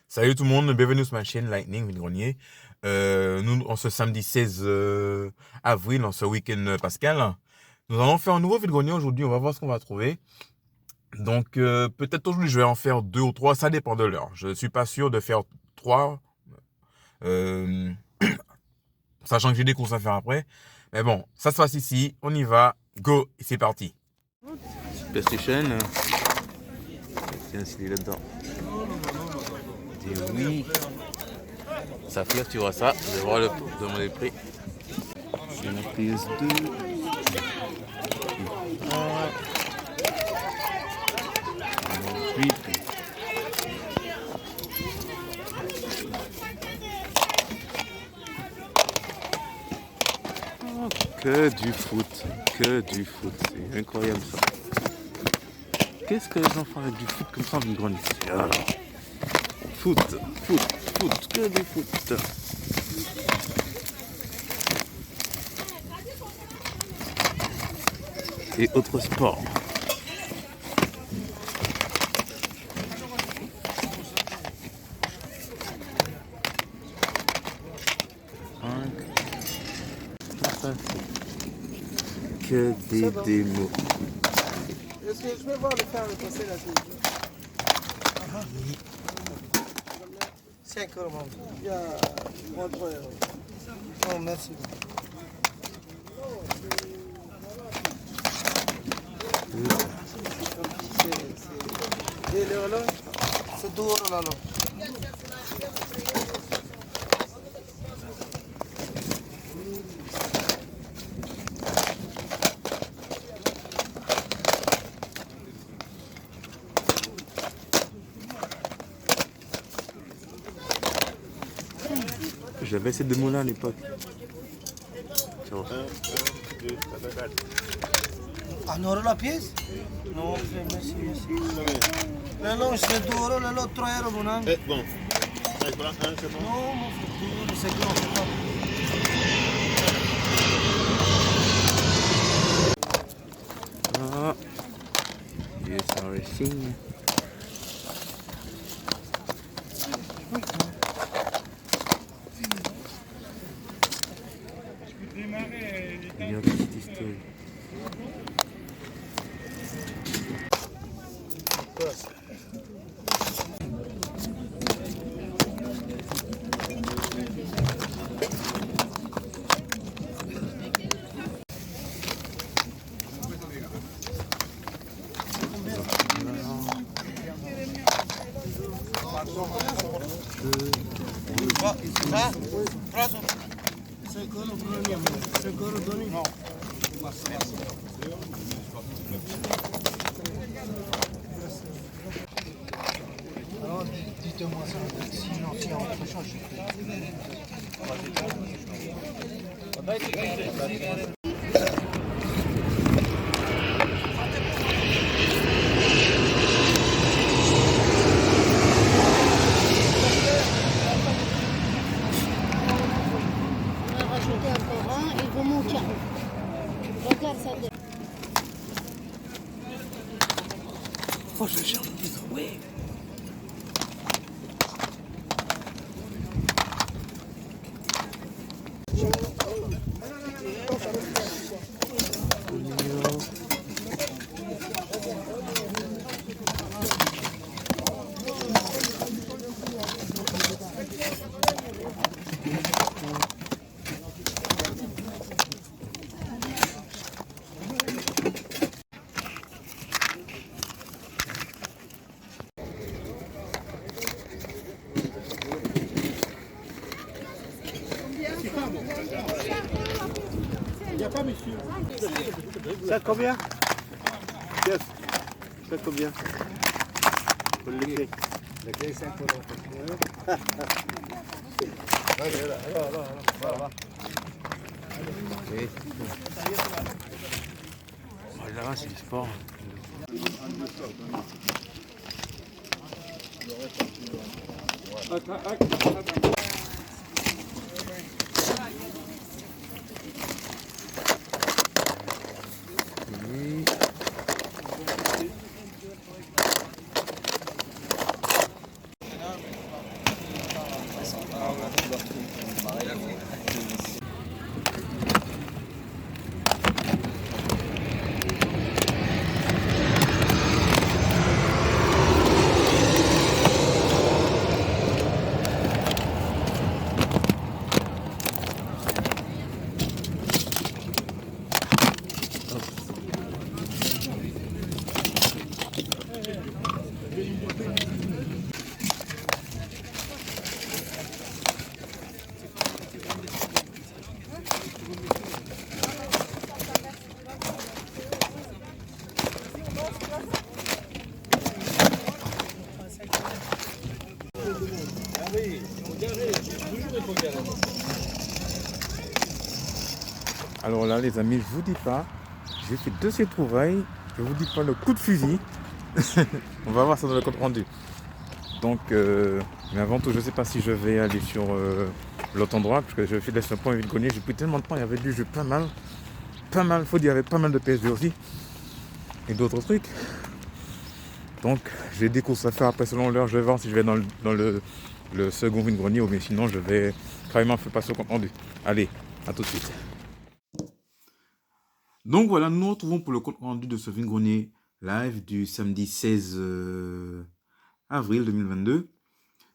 Salut tout le monde, bienvenue sur ma chaîne Lightning Villegrenier. Nous, en ce samedi 16 avril, en ce week-end pascal, nous allons faire un nouveau Villegrenier aujourd'hui. On va voir ce qu'on va trouver. Donc, peut-être aujourd'hui, je vais en faire 2 ou 3, ça dépend de l'heure. Je ne suis pas sûr de faire 3, euh, sachant que j'ai des courses à faire après. Mais bon, ça se passe ici, on y va, go, et c'est parti. PlayStation, tiens, s'il est là-dedans. Dis oui. Saphir, tu vois ça, je vais voir demander le prix. C'est la PS2. Ah. Oui. Oh, que du foot, c'est incroyable ça. Qu'est-ce que les enfants avec du foot comme ça vont grandir? Foot, que du foot. Et autres sports. Que des démos. Est-ce que je peux voir le faire passer la télé? Oui. 5 euros. Il y a 3 euros. Non, merci. C'est 2 euros là. J'avais ces deux mots-là à l'époque. 1 euro la pièce? Non, merci. Le long, c'est 2 euros, le long, 3 euros, mon ami. Bon, ça prend un, c'est bon. Non, mon frère, 2 euros, c'est grand, c'est pas. Ah, yes, everything. Il y a une petite histoire. Ça? 3 euros. 5 euros, premier. 5 euros, donnez. Non. Alors, dites-moi ça. Sinon, si on autre chose, je fais. Rajouter encore un et vous manquez un. Regarde ça. Oh, je cherche une pizza, ouais. Il n'y a pas, monsieur. Ça combien? Yes. Ça combien? Pour les clés. La clé 5 euros. Oui. Là, c'est du sport. Oui. Alors là, les amis, je vous dis pas, j'ai fait de ces trouvailles, je vous dis pas le coup de fusil. On va voir ça dans le compte rendu. Donc, mais avant tout, je sais pas si je vais aller sur l'autre endroit, parce que je fais des points vide-grenier. J'ai pris tellement de temps, il y avait du jeu pas mal, faut dire, il y avait pas mal de PS2 aussi, et d'autres trucs. Donc, j'ai des courses à faire après selon l'heure. Je vais voir si je vais dans le second vide-grenier, ou bien sinon, je vais carrément faire passer au compte rendu. Allez, à tout de suite. Donc voilà, nous nous retrouvons pour le compte rendu de ce vide-grenier live du samedi 16 avril 2022.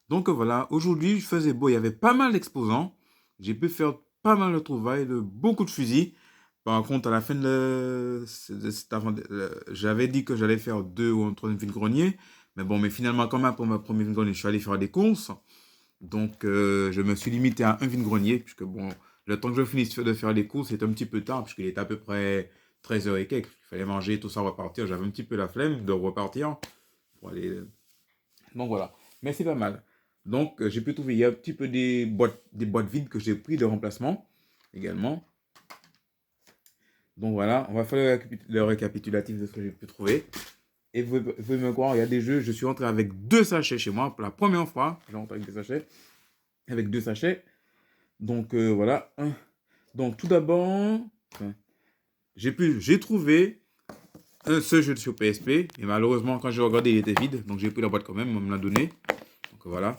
Donc voilà, aujourd'hui je faisais beau, il y avait pas mal d'exposants. J'ai pu faire pas mal de trouvailles, de beaucoup de fusils. Par contre, à la fin j'avais dit que j'allais faire 2 ou un 3e vide-grenier. Mais bon, mais finalement, quand même, pour ma première vide-grenier, je suis allé faire des courses. Donc je me suis limité à un vide-grenier, puisque bon, le temps que je finisse de faire les courses, c'était un petit peu tard, puisqu'il était à peu près 13h et quelques. Il fallait manger, tout ça, repartir. J'avais un petit peu la flemme de repartir pour aller. Donc voilà. Mais c'est pas mal. Donc j'ai pu trouver, il y a un petit peu des boîtes vides que j'ai pris de remplacement également. Donc voilà, on va faire le récapitulatif de ce que j'ai pu trouver. Et vous pouvez me croire, il y a des jeux, je suis rentré avec 2 sachets chez moi. Pour la première fois, je rentre avec des sachets. Avec 2 sachets. Donc voilà. Donc tout d'abord, j'ai trouvé ce jeu sur PSP. Et malheureusement, quand j'ai regardé, il était vide. Donc j'ai pris la boîte quand même, on me l'a donné. Donc voilà.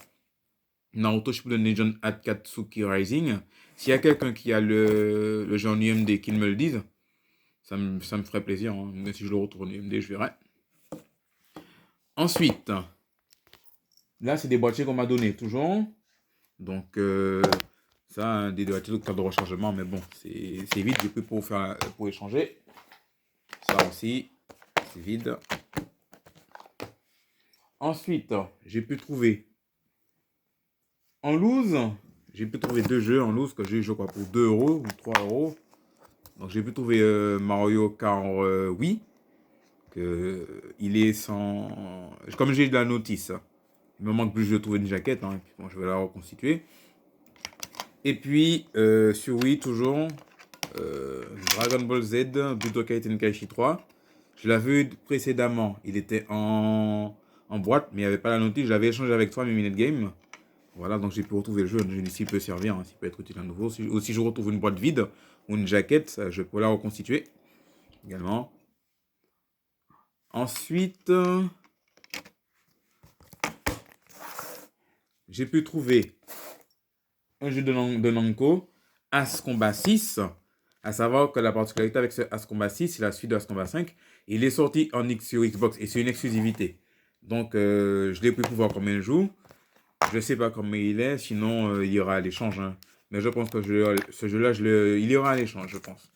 Naruto Shippuden Legend Akatsuki Rising. S'il y a quelqu'un qui a le jeu en UMD, qu'il me le dise. Ça me ferait plaisir. Hein. Mais si je le retourne en UMD, je verrai. Ensuite, là, c'est des boîtiers qu'on m'a donné toujours. Donc, ça, des boîtiers de carte de rechargement. Mais bon, c'est vide. J'ai plus pour échanger. Ça aussi, c'est vide. Ensuite, j'ai pu trouver en loose. J'ai pu trouver 2 jeux en loose que j'ai eu, je crois, pour 2 euros ou 3 euros. Donc, j'ai pu trouver Mario Kart Wii. Il est sans. Comme j'ai eu de la notice, il me manque plus de trouver une jaquette. Hein, puis bon, je vais la reconstituer. Et puis, sur Wii, toujours, Dragon Ball Z, Budokai Tenkaichi 3. Je l'avais vu précédemment. Il était en boîte, mais il n'y avait pas la notice. Je l'avais échangé avec toi, mes Minute Game. Voilà, donc j'ai pu retrouver le jeu. Je me dis s'il peut servir, hein, s'il peut être utile à nouveau. Si je retrouve une boîte vide ou une jaquette, je peux la reconstituer également. Ensuite, j'ai pu trouver un jeu de Namco, As Combat 6. À savoir que la particularité avec ce As Combat 6, c'est la suite de As Combat 5. Il est sorti sur Xbox et c'est une exclusivité. Donc, je l'ai pu voir combien il joue. Je ne sais pas comment il est, sinon il y aura à l'échange. Hein. Mais je pense que ce jeu-là, il y aura à l'échange, je pense.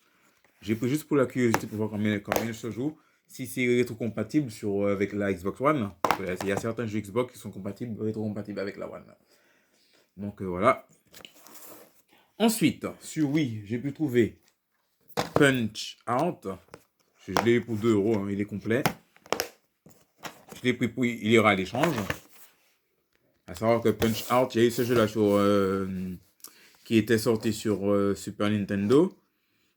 J'ai pris juste pour la curiosité pour voir combien il se joue. Si c'est rétro-compatible avec la Xbox One. Il y a certains jeux Xbox qui sont rétro-compatibles avec la One. Donc voilà. Ensuite, sur Wii, j'ai pu trouver Punch Out. Je l'ai eu pour 2 euros, hein, il est complet. Je l'ai pris pour il y aura à l'échange. À savoir que Punch Out, il y a eu ce jeu-là qui était sorti sur Super Nintendo.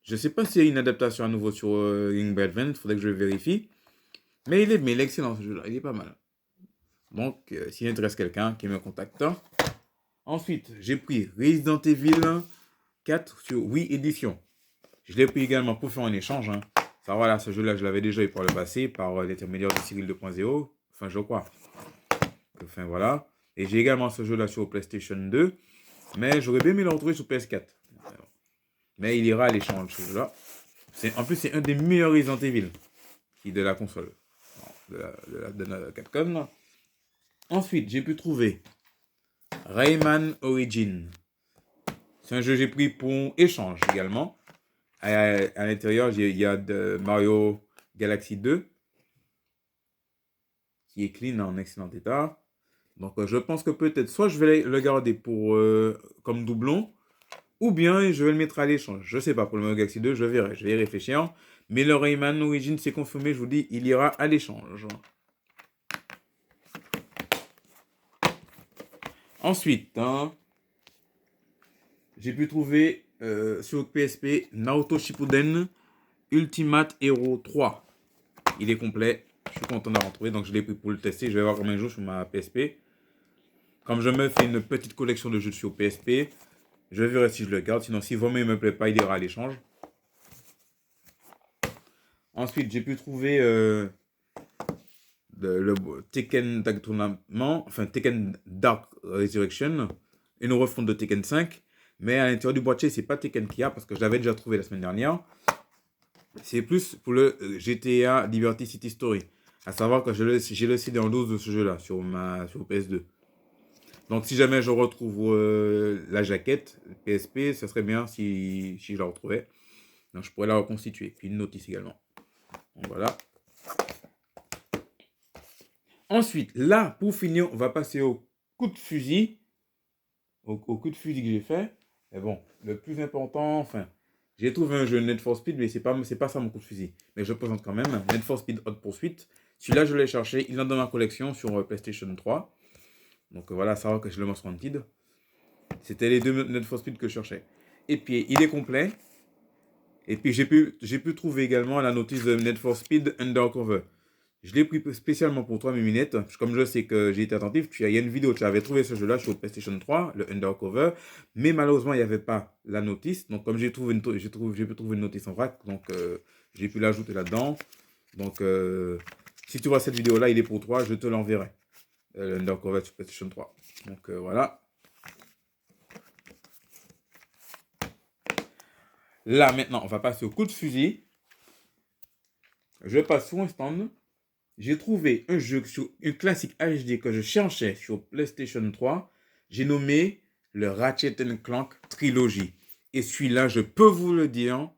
Je ne sais pas s'il y a une adaptation à nouveau sur Game Boy Advance, il faudrait que je vérifie. Mais il est excellent ce jeu-là, il est pas mal. Donc, s'il intéresse quelqu'un, qui me contacte. Ensuite, j'ai pris Resident Evil 4 sur Wii Edition. Je l'ai pris également pour faire un échange. Hein. Ça, voilà, ce jeu-là, je l'avais déjà eu par le passé, par l'intermédiaire de Cyril 2.0. Enfin, je crois. Enfin, voilà. Et j'ai également ce jeu-là sur PlayStation 2. Mais j'aurais bien aimé le retrouver sur PS4. Mais il ira à l'échange, ce jeu-là. En plus, c'est un des meilleurs Resident Evil de la console. De la Capcom. Ensuite, j'ai pu trouver Rayman Origins. C'est un jeu que j'ai pris pour échange également. À l'intérieur, il y a de Mario Galaxy 2 qui est clean en excellent état. Donc je pense que peut-être soit je vais le garder comme doublon ou bien je vais le mettre à l'échange. Je ne sais pas, pour le Mario Galaxy 2, je verrai, je vais y réfléchir. Mais le Rayman Origins, c'est confirmé, je vous dis, il ira à l'échange. Ensuite, hein, j'ai pu trouver sur PSP Naruto Shippuden Ultimate Hero 3. Il est complet. Je suis content d'avoir trouvé, donc je l'ai pris pour le tester. Je vais voir combien il joue sur ma PSP. Comme je me fais une petite collection de jeux sur PSP, je verrai si je le garde. Sinon, si vraiment il ne me plaît pas, il ira à l'échange. Ensuite, j'ai pu trouver le Tekken Tag Tournament, enfin Tekken Dark Resurrection, une refonte de Tekken 5. Mais à l'intérieur du boîtier, c'est pas Tekken qu'il y a parce que je l'avais déjà trouvé la semaine dernière. C'est plus pour le GTA Liberty City Story. À savoir que j'ai le CD en 12 de ce jeu-là sur PS2. Donc si jamais je retrouve la jaquette PSP, ça serait bien si je la retrouvais. Donc je pourrais la reconstituer. Puis une notice également. Donc voilà. Ensuite, là, pour finir, on va passer au coup de fusil. Au coup de fusil que j'ai fait. Mais bon, le plus important, enfin, j'ai trouvé un jeu Need for Speed, mais c'est pas ça mon coup de fusil. Mais je présente quand même Need for Speed Hot Pursuit. Celui-là, je l'ai cherché. Il est dans ma collection sur PlayStation 3. Donc voilà, savoir que je le Most Wanted. C'était les deux Need for Speed que je cherchais. Et puis, il est complet. Et puis, j'ai pu trouver également la notice de Need for Speed Undercover. Je l'ai pris spécialement pour toi, Miminette. Comme je sais que j'ai été attentif, il y a une vidéo, tu avais trouvé ce jeu-là sur PlayStation 3, le Undercover. Mais malheureusement, il n'y avait pas la notice. Donc, comme j'ai pu trouver une notice en vrac, donc j'ai pu l'ajouter là-dedans. Donc, si tu vois cette vidéo-là, il est pour toi, je te l'enverrai. L'Undercover sur PlayStation 3. Donc, voilà. Là, maintenant, on va passer au coup de fusil. Je passe sur un stand. J'ai trouvé un jeu sur une classique HD que je cherchais sur PlayStation 3. J'ai nommé le Ratchet & Clank Trilogy. Et celui-là, je peux vous le dire,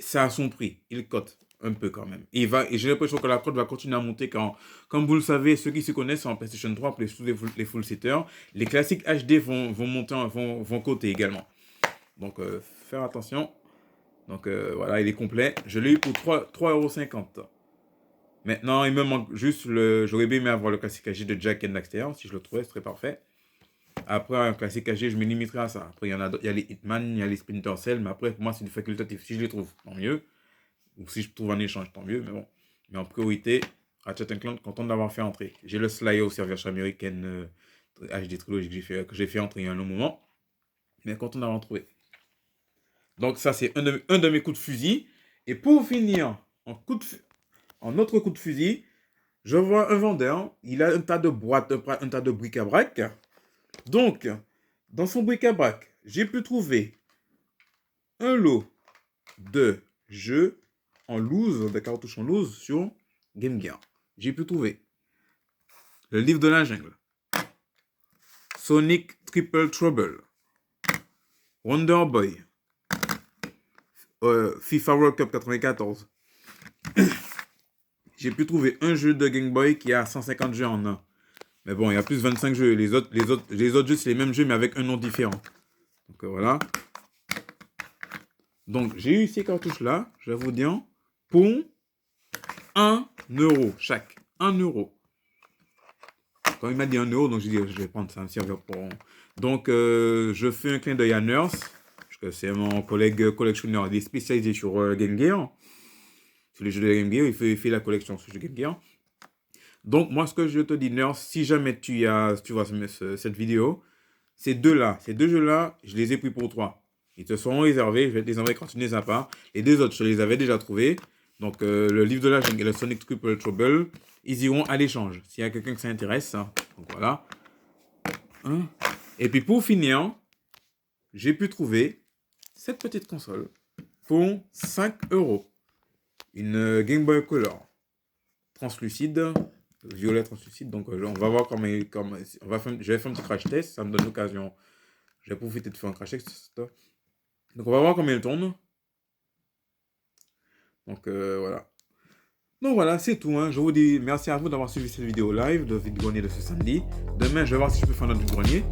ça a son prix. Il cote un peu quand même. Et j'ai l'impression que la cote va continuer à monter quand, comme vous le savez, ceux qui se connaissent en PlayStation 3, les full setters, les classiques HD vont monter, vont coter également. Donc, faire attention. Donc, voilà, il est complet. Je l'ai eu pour 3,50 €. Maintenant, il me manque juste j'aurais bien aimé avoir le classique HD de Jak and Daxter. Si je le trouvais, ce serait parfait. Après, un classique HD, je me limiterai à ça. Après, il y a les Hitman, il y a les Splinter Cell. Mais après, pour moi, c'est du facultatif. Si je les trouve, tant mieux. Ou si je trouve un échange, tant mieux. Mais bon. Mais en priorité, Ratchet & Clank, content d'avoir fait entrer. J'ai le Slayer au version américaine HD Trilogy que j'ai fait entrer il y a un long moment. Mais content d'avoir trouvé. Donc, ça, c'est un de mes coups de fusil. Et pour finir, en autre coup de fusil, je vois un vendeur. Il a un tas de boîtes, un tas de bric-à-brac. Donc, dans son bric-à-brac, j'ai pu trouver un lot de jeux en loose, des cartouches en loose sur Game Gear. J'ai pu trouver le livre de la jungle, Sonic Triple Trouble, Wonder Boy, FIFA World Cup 94. J'ai pu trouver un jeu de Game Boy qui a 150 jeux en un. Mais bon, il y a plus de 25 jeux. Les autres jeux, c'est les mêmes jeux, mais avec un nom différent. Donc voilà. Donc, j'ai eu ces cartouches-là, je vais vous dire, pour 1 € chaque. 1 €. Quand il m'a dit 1 €, donc j'ai dit, je vais prendre ça, me servir pour... Donc, je fais un clin d'œil à Nurse, parce que c'est mon collègue collectionneur, il est spécialisé sur Game Gear. Sur les jeux de Game Gear, il fait la collection sur le jeu Game Gear. Donc, moi, ce que je te dis, Nurse, si jamais tu vois cette vidéo, ces deux jeux-là, je les ai pris pour toi. Ils te seront réservés, je vais te les envoyer quand tu ne les as pas. Les deux autres, je les avais déjà trouvés. Donc, le livre de la jungle et le Sonic Triple Trouble, ils iront à l'échange. S'il y a quelqu'un qui s'intéresse, donc voilà. Et puis, pour finir, j'ai pu trouver cette petite console pour 5 €. Une Game Boy Color translucide, violet translucide. Donc, on va voir je vais faire un petit crash test. Ça me donne l'occasion. Je vais profiter de faire un crash test. Donc, on va voir comment il tourne. Donc, voilà. Donc, voilà, c'est tout. Je vous dis merci à vous d'avoir suivi cette vidéo live de vide-grenier de ce samedi. Demain, je vais voir si je peux faire un autre vide-grenier.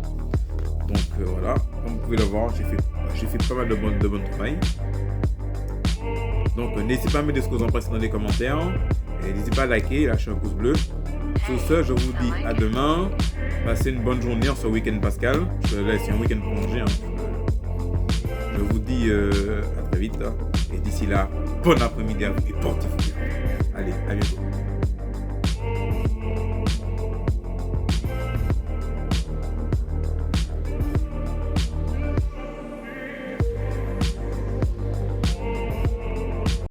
Donc, voilà. Comme vous pouvez le voir, j'ai fait pas mal de bonnes trouvailles. Donc, n'hésitez pas à me dire ce que vous en pensez dans les commentaires. Et n'hésitez pas à liker, lâcher un pouce bleu. Sur ce, je vous dis à demain. Passez une bonne journée en ce week-end pascal. Je laisse un week-end prolongé. Je vous dis à très vite. Et d'ici là, bon après-midi à vous et portez-vous bien. Allez, à bientôt.